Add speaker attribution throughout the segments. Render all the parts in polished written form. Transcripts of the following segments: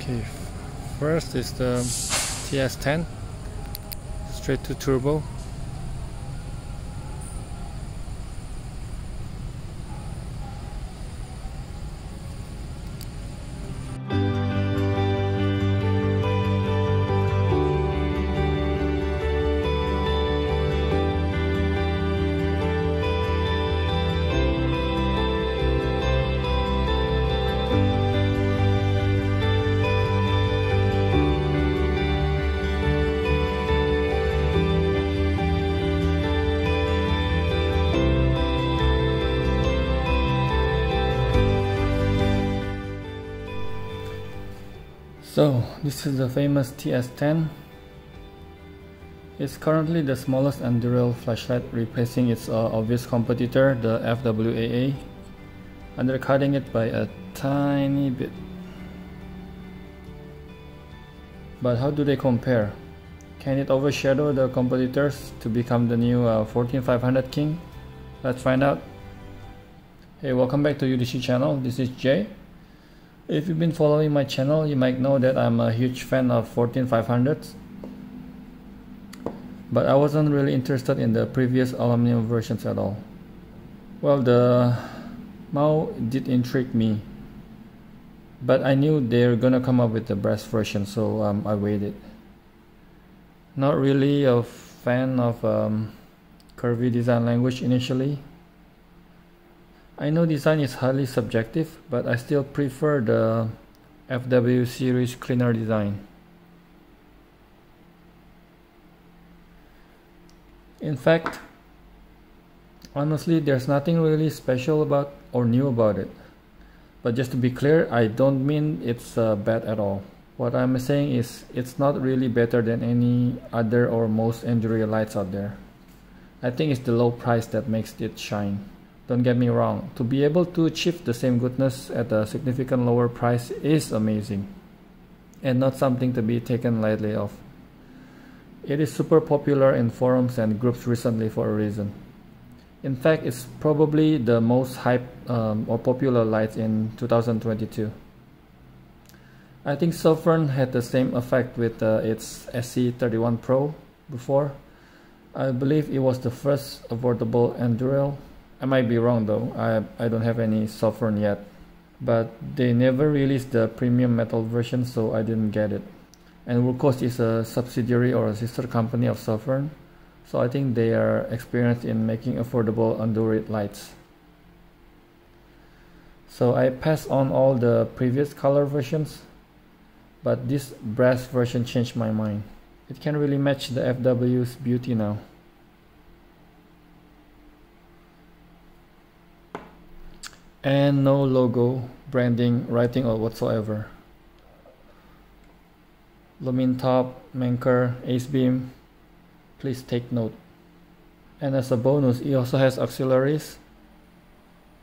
Speaker 1: Okay, first is the TS10 straight to turbo. So this is the famous TS10. It's currently the smallest end-rail flashlight, replacing its obvious competitor, the FWAA, undercutting it by a tiny bit. But how do they compare? Can it overshadow the competitors to become the new 14500 king? Let's find out. Hey, welcome back to UDC channel. This is Jay. If you've been following my channel, you might know that I'm a huge fan of 14500s, but I wasn't really interested in the previous aluminum versions at all. Well, the MAU did intrigue me, but I knew they're gonna come up with the brass version, so I waited. Not really a fan of curvy design language initially. I know design is highly subjective, but I still prefer the FW series cleaner design. In fact, honestly, there's nothing really special about or new about it. But just to be clear, I don't mean it's bad at all. What I'm saying is it's not really better than any other or most end-rail lights out there. I think it's the low price that makes it shine. Don't get me wrong, to be able to achieve the same goodness at a significant lower price is amazing, and not something to be taken lightly of. It is super popular in forums and groups recently for a reason. In fact, it's probably the most hyped or popular light in 2022. I think Sofern had the same effect with its SC31 Pro before. I believe it was the first affordable end-rail. I might be wrong though, I don't have any Sofern yet, but they never released the premium metal version, so I didn't get it. And Wurkkos is a subsidiary or a sister company of Sofern, so I think they are experienced in making affordable end-rail lights. So I passed on all the previous color versions, but this brass version changed my mind. It can really match the FW's beauty now. And no logo, branding, writing or whatsoever. Lumin top, Manker, Ace beam, please take note. And as a bonus, it also has auxiliaries,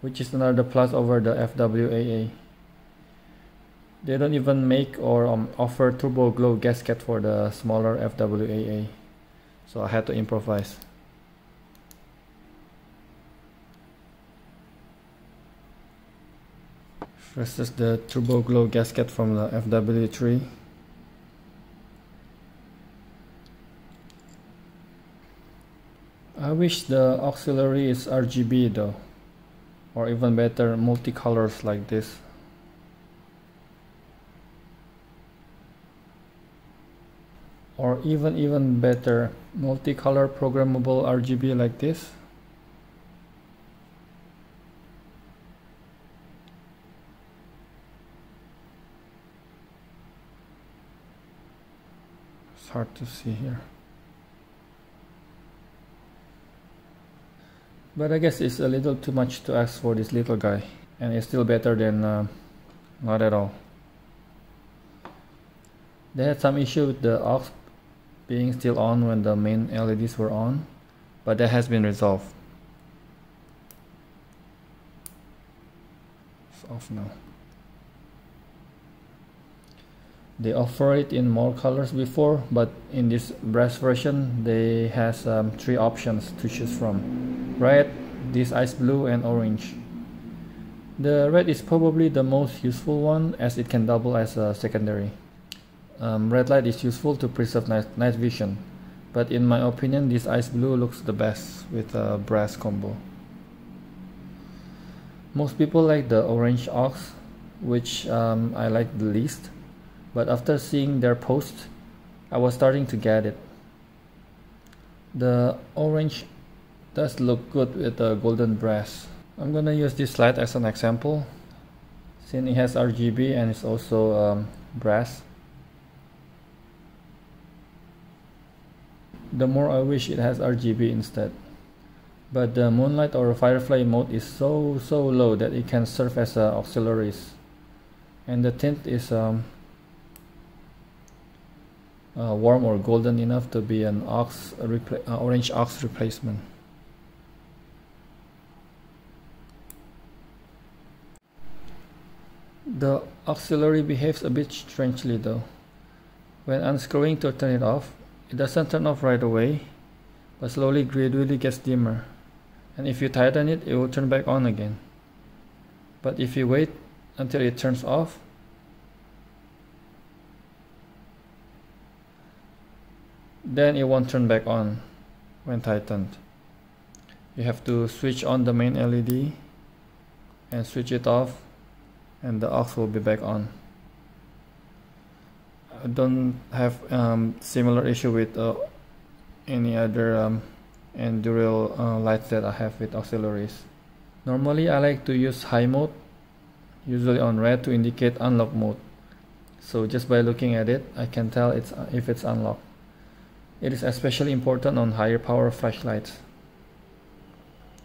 Speaker 1: which is another plus over the FWAA. They don't even make or offer turbo glow gasket for the smaller FWAA, so I had to improvise. First is the turbo glow gasket from the FW3. I wish the auxiliary is RGB though, or even better, multicolors like this. Or even better, multicolor programmable RGB like this. Hard to see here, but I guess it's a little too much to ask for this little guy, and it's still better than not at all. They had some issue with the aux being still on when the main LEDs were on, but that has been resolved. It's off now. They offer it in more colors before, but in this brass version they has 3 options to choose from: red, this ice blue, and orange. The red is probably the most useful one as it can double as a secondary. Red light is useful to preserve night vision, but in my opinion this ice blue looks the best with a brass combo. Most people like the orange aux, which I like the least, but after seeing their post I was starting to get it. The orange does look good with the golden brass. I'm gonna use this light as an example since it has RGB and it's also brass. The more I wish it has RGB instead, but the moonlight or firefly mode is so low that it can serve as auxiliaries, and the tint is warm or golden enough to be an orange aux replacement. The auxiliary behaves a bit strangely though. When unscrewing to turn it off, it doesn't turn off right away, but slowly gradually gets dimmer, and if you tighten it, it will turn back on again. But if you wait until it turns off, then it won't turn back on when tightened. You have to switch on the main LED and switch it off, and the aux will be back on. I don't have similar issue with any other Enduro lights that I have with auxiliaries. Normally I like to use high mode, usually on red, to indicate unlock mode. So just by looking at it, I can tell if it's unlocked. It is especially important on higher power flashlights.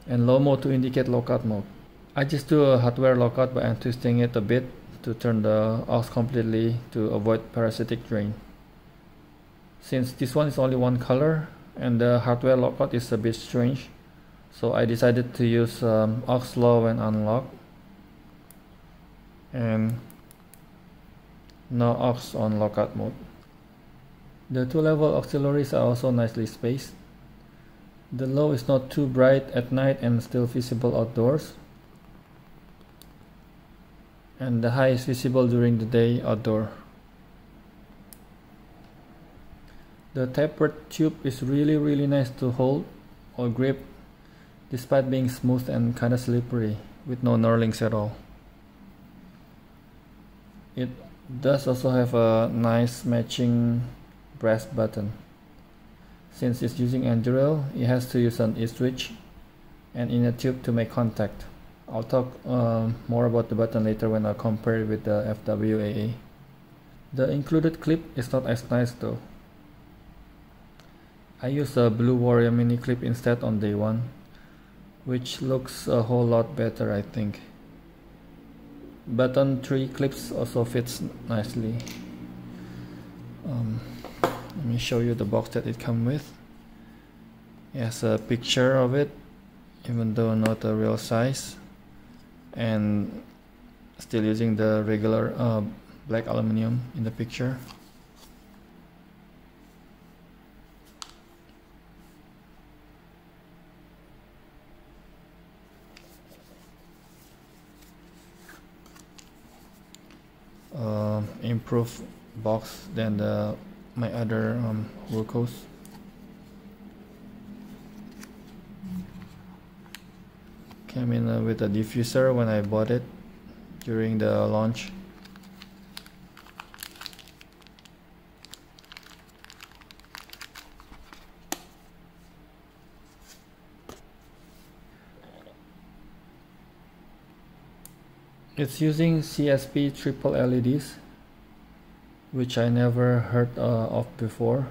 Speaker 1: And low mode to indicate lockout mode. I just do a hardware lockout by untwisting it a bit to turn the aux completely to avoid parasitic drain. Since this one is only one color and the hardware lockout is a bit strange, so I decided to use aux low when unlock and no aux on lockout mode. The two-level auxiliaries are also nicely spaced. The low is not too bright at night and still visible outdoors, and the high is visible during the day outdoor. The tapered tube is really nice to hold or grip, despite being smooth and kinda slippery with no knurlings at all. It does also have a nice matching brass button. Since it's using Enduro, it has to use an E-switch and inner tube to make contact. I'll talk more about the button later when I compare it with the FWAA. The included clip is not as nice though. I use a Blue Warrior mini clip instead on day one, which looks a whole lot better I think. Button 3 clips also fits nicely. Let me show you the box that it comes with. It has a picture of it, even though not a real size, and still using the regular black aluminum in the picture. Improved box than my other Wurkkos. Came in with a diffuser when I bought it during the launch. It's using CSP triple LEDs, which I never heard of before.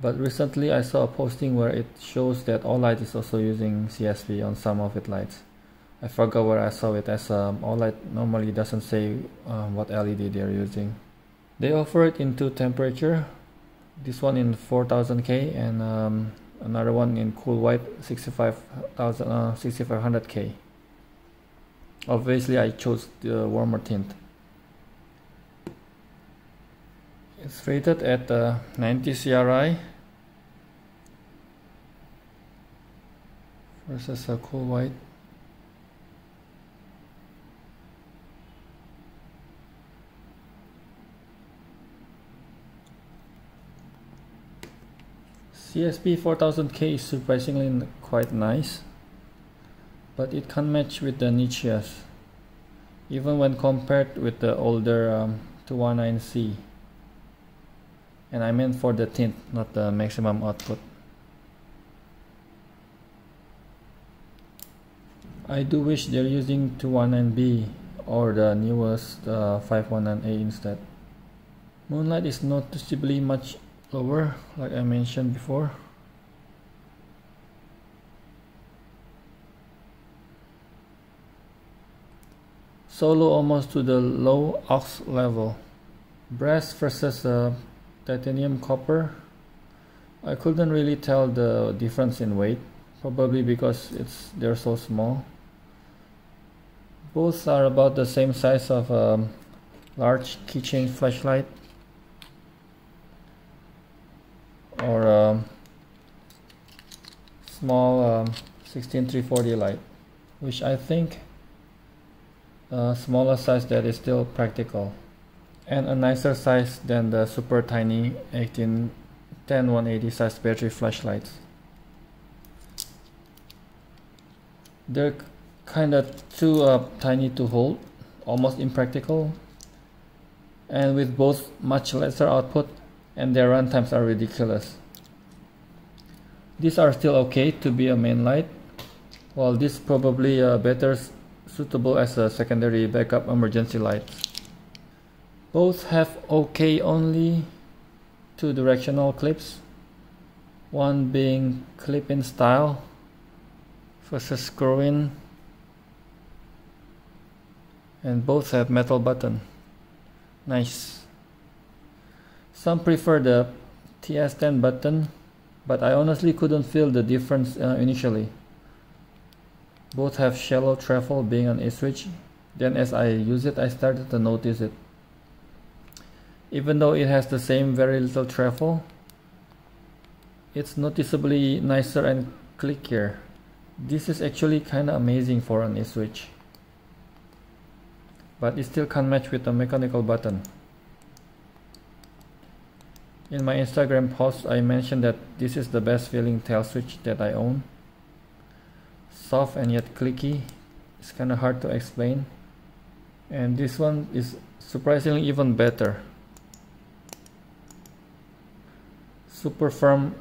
Speaker 1: But recently I saw a posting where it shows that Olight is also using CSP on some of its lights. I forgot where I saw it, as Olight normally doesn't say what LED they're using. They offer it in two temperatures. This one in 4000K and another one in cool white 6500K. Obviously I chose the warmer tint. It's rated at 90 CRI versus a cool white. CSP 4000K is surprisingly quite nice, but it can't match with the niches, even when compared with the older 219C. And I meant for the tint, not the maximum output. I do wish they're using 219B or the newest 519A instead. Moonlight is noticeably much lower, like I mentioned before. Solo almost to the low aux level. Brass versus titanium copper. I couldn't really tell the difference in weight, probably because they're so small. Both are about the same size of a large keychain flashlight or a small 16340 light, which I think a smaller size that is still practical, and a nicer size than the super tiny 10180 size battery flashlights. They're kinda too tiny to hold, almost impractical, and with both much lesser output, and their run times are ridiculous. These are still okay to be a main light, while this probably better suitable as a secondary backup emergency light. Both have okay only 2 directional clips, one being clip-in style versus screw-in, and both have metal button. Nice. Some prefer the TS10 button, but I honestly couldn't feel the difference initially. Both have shallow travel being an E-switch, then as I use it I started to notice it. Even though it has the same very little travel, it's noticeably nicer and clickier. This is actually kinda amazing for an E-switch. But it still can't match with a mechanical button. In my Instagram post I mentioned that this is the best feeling tail switch that I own. Soft and yet clicky. It's kinda hard to explain. And this one is surprisingly even better. Super firm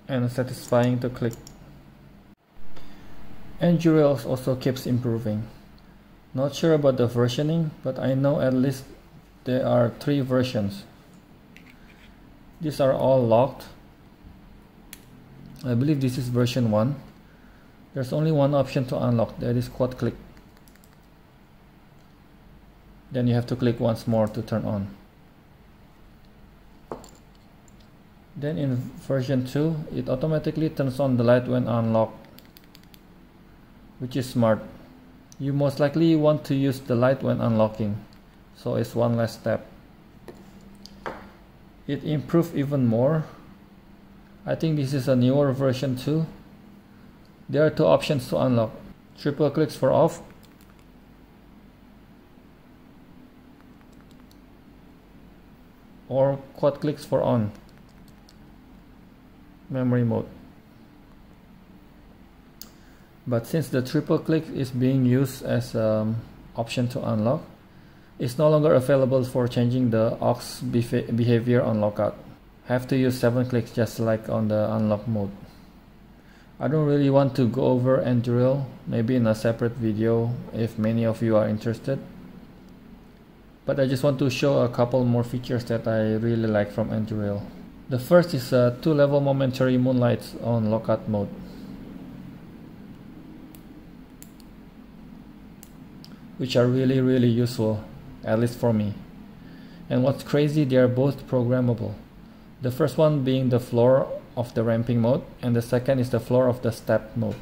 Speaker 1: and satisfying to click. Endurance also keeps improving. Not sure about the versioning, but I know at least there are 3 versions. These are all locked. I believe this is version 1. There's only one option to unlock, that is quad click. Then you have to click once more to turn on. Then in version 2, it automatically turns on the light when unlocked, which is smart. You most likely want to use the light when unlocking, so it's one less step. It improved even more. I think this is a newer version too. There are 2 options to unlock. Triple clicks for off, or quad clicks for on. Memory mode. But since the triple click is being used as an option to unlock, it's no longer available for changing the aux behavior on lockout. Have to use 7 clicks just like on the unlock mode. I don't really want to go over Enduril, maybe in a separate video if many of you are interested. But I just want to show a couple more features that I really like from Enduril. The first is 2-level momentary moonlights on lockout mode. Which are really useful, at least for me. And what's crazy, they are both programmable. The first one being the floor of the ramping mode, and the second is the floor of the step mode.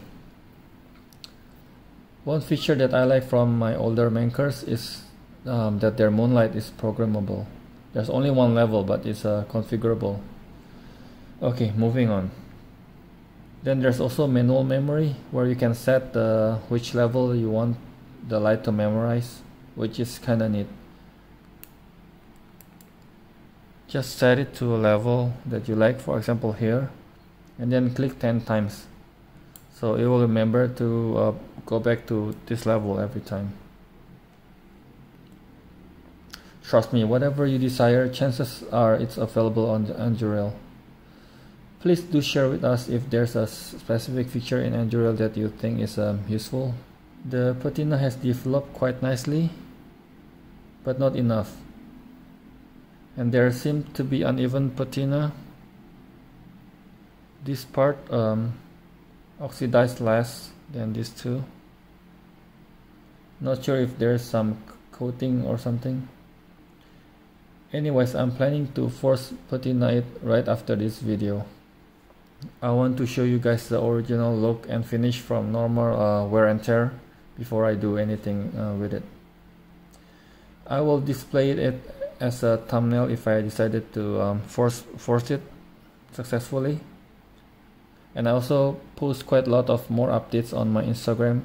Speaker 1: One feature that I like from my older Mankers is that their moonlight is programmable. There's only one level, but it's configurable. Okay, moving on. Then there's also manual memory, where you can set which level you want the light to memorize, which is kinda neat. Just set it to a level that you like, for example here, and then click 10 times. So it will remember to go back to this level every time. Trust me, whatever you desire, chances are it's available on the Anduril. Please do share with us if there's a specific feature in Anduril that you think is useful. The patina has developed quite nicely, but not enough. And there seems to be uneven patina. This part oxidized less than these two. Not sure if there's some coating or something. Anyways, I'm planning to force patina it right after this video. I want to show you guys the original look and finish from normal wear and tear before I do anything with it. I will display it as a thumbnail if I decided to force it successfully. And I also post quite a lot of more updates on my Instagram,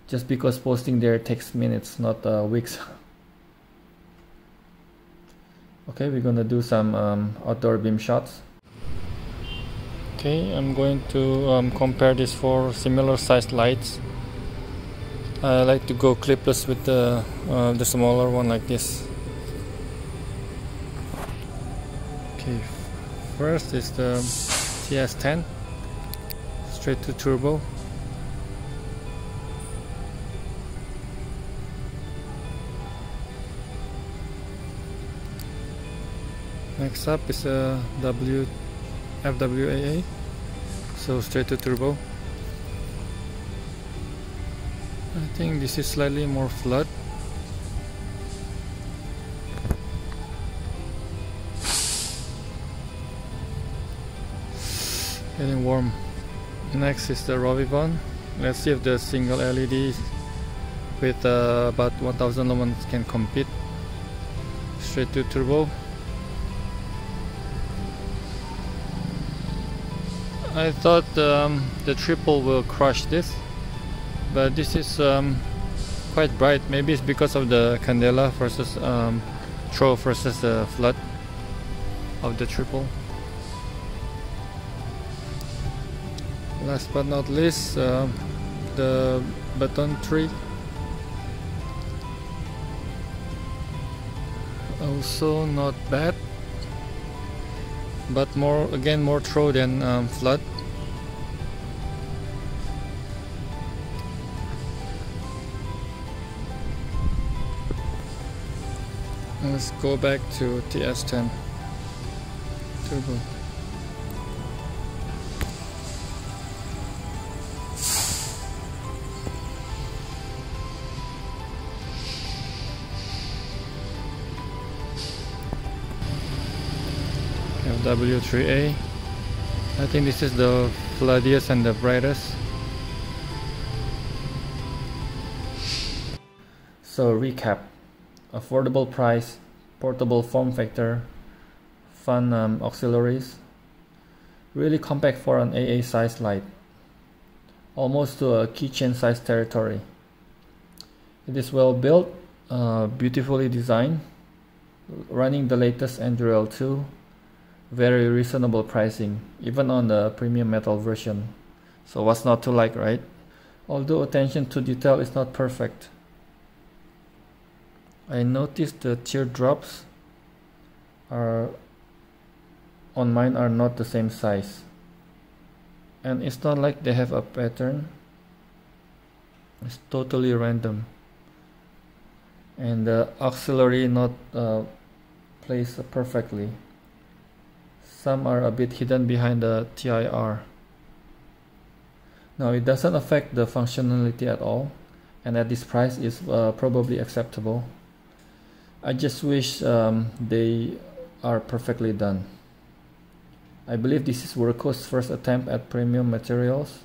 Speaker 1: just because posting there takes minutes, not weeks. Okay, we're gonna do some outdoor beam shots. Okay, I'm going to compare these 4 similar sized lights. I like to go clipless with the smaller one like this. Okay, first is the TS10 straight to turbo. Next up is a FWAA, so straight to turbo. I think this is slightly more flood. Getting warm. Next is the Rovivon. Let's see if the single LED with about 1000 lumens can compete. Straight to turbo. I thought the triple will crush this, but this is quite bright. Maybe it's because of the candela versus throw versus the flood of the triple. Last but not least, the button tree. Also not bad, but more throw than flood. Let's go back to TS10 turbo. W3A. I think this is the floodiest and the brightest. So recap: affordable price, portable form factor, fun auxiliaries, really compact for an AA size light, almost to a keychain size territory. It is well built, beautifully designed, running the latest Anduril 2. Very reasonable pricing, even on the premium metal version. So what's not to like, right? Although attention to detail is not perfect. I noticed the teardrops on mine are not the same size. And it's not like they have a pattern. It's totally random. And the auxiliary not placed perfectly. Some are a bit hidden behind the TIR. Now it doesn't affect the functionality at all, and at this price is probably acceptable. I just wish they are perfectly done. I believe this is Wurkkos' first attempt at premium materials.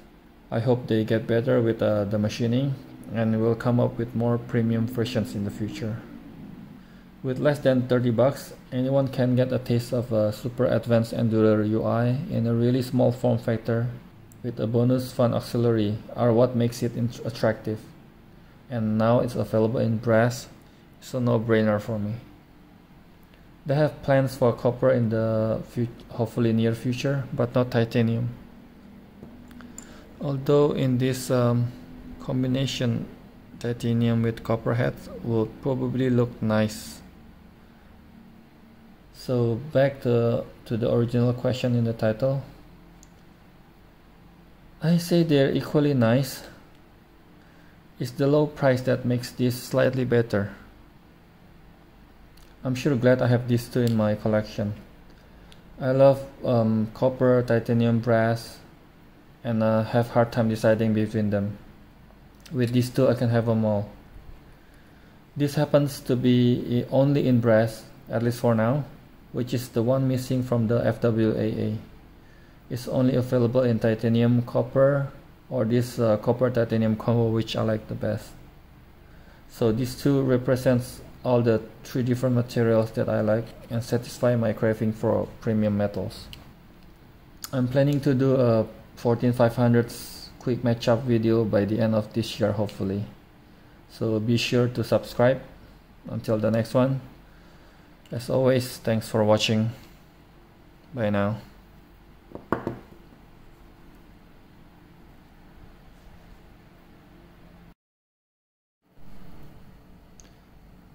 Speaker 1: I hope they get better with the machining and will come up with more premium versions in the future. With less than 30 bucks, anyone can get a taste of a super advanced Anduril UI in a really small form factor with a bonus fun auxiliary are what makes it attractive. And now it's available in brass, so no brainer for me. They have plans for copper in the hopefully near future, but not titanium. Although in this combination, titanium with copper heads will probably look nice. So back to the original question in the title. I say they're equally nice. It's the low price that makes this slightly better. I'm sure glad I have these two in my collection. I love copper, titanium, brass, and have hard time deciding between them. With these two I can have them all. This happens to be only in brass, at least for now, which is the one missing from the FWAA. It's only available in titanium copper or this copper titanium combo, which I like the best. So these two represents all the three different materials that I like and satisfy my craving for premium metals. I'm planning to do a 14500 quick matchup video by the end of this year hopefully. So be sure to subscribe. Until the next one, as always, thanks for watching. Bye now.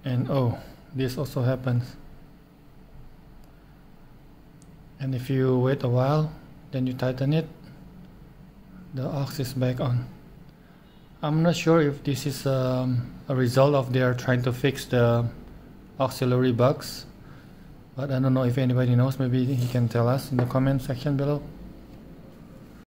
Speaker 1: And oh, this also happens. And if you wait a while, then you tighten it, the aux is back on. I'm not sure if this is a result of their trying to fix the auxiliary bugs, but I don't know if anybody knows. Maybe he can tell us in the comment section below.